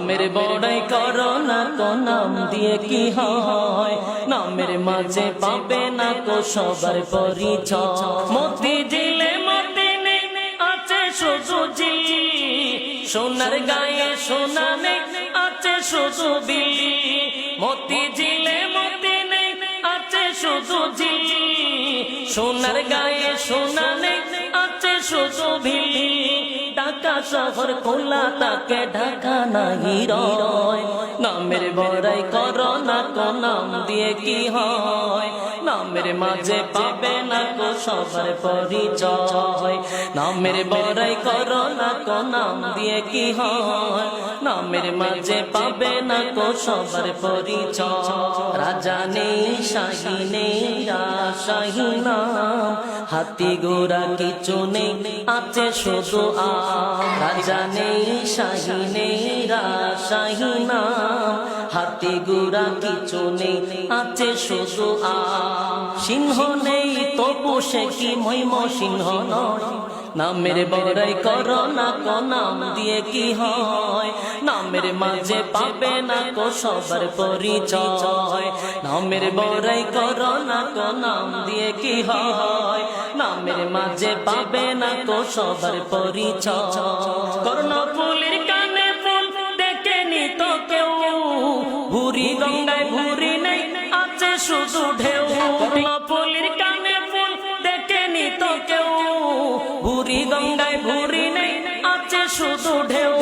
মেরে বড়াই করো না কো নাম দিয়ে কি হয়, নামের মাঝে পাবে না কো সবার পরিচয়। মতি দিলে মতি নেই আছে শুধু জি, সোনার গায়ে সোনা নেই আছে শুধু বিলি। মতি দিলে মতি নেই আছে শুধু জি, সোনার গায়ে সোনা নেই আছে শুধু বিলি। ঢাকা শহর খোলা তাকে ঢাকা নাই রয়, নামের বড়াই করো না কো নাম দিয়ে কি হয়, নামের মাঝে পাবে না কো সবার পরিচয়। নামের বড়াই করো না কো নাম দিয়ে কি হয়, নামের মাঝে পাবে না কো সবার পরিচয়। রাজা নেই শাহী নেই রাজশাহী নাম, হাতি ঘোড়া কিছু নেই আছে শুধু আম। রাজা নেই শাহী নেই রাজশাহী নাম, হাতি ঘোড়া কিছু নেই আছে শুধু আম। সিংহ নেই তবু সে কি মহিম সিংহ নয়, নামের বড়াই করো না কো নাম দিয়ে কি হয়, নামের মাঝে পাবে না কো সবার পরিচয়। নামের বড়াই করো না কো নাম দিয়ে কি হয়, নামের মাঝে পাবে না কো সবার পরিচয়। কর্ণফুলের কানে ফুল দেখেনি তো কেউ, ভুরি গঙ্গায় ভুরি নেই আছে শুধু ঢেউ। কর্ণফুলের কানে ফুল দেখেনি তো কেউ, ভুরি গঙ্গায় ভুরি নেই আছে শুধু ঢেউ।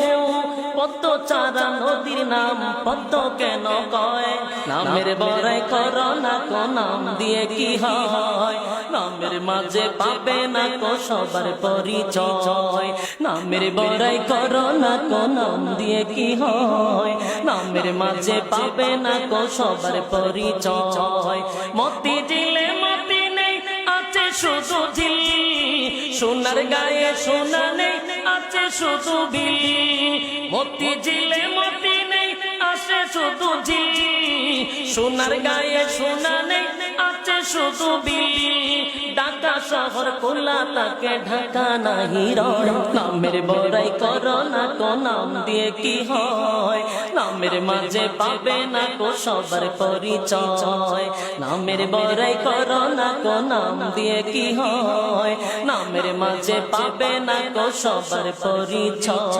পদ্ম চারা নদীর নাম পদ্ম কেন কয়, নামের বড়াই করো না কো নাম দিয়ে কি হয়, নামের মাঝে পাবে না কো সবার পরিচয়। নামের বড়াই করো না কো নাম দিয়ে কি হয়, নামের মাঝে পাবে না কো সবার পরিচয়। মতি দিলে মতি নেই আছে শুধু ঝিল্লি, সোনার গায়ে সোনা নেই আছে শুধু বিলি। মতি দিলে মতি নেই আছে শুধু ঝিল্লি, সোনার গায়ে সোনা নেই আছে শুধু বিলি। ঢাকা শহর খোলা তাকে ঢাকা নাই রয়, নামের বড়াই করো না কো নাম দিয়ে কি হয়, নামের মাঝে পাবে না কো সবার পরিচয়। নামের বড়াই করো না কো নাম দিয়ে কি হয়, নামের মাঝে পাবে না কো সবার পরিচয়।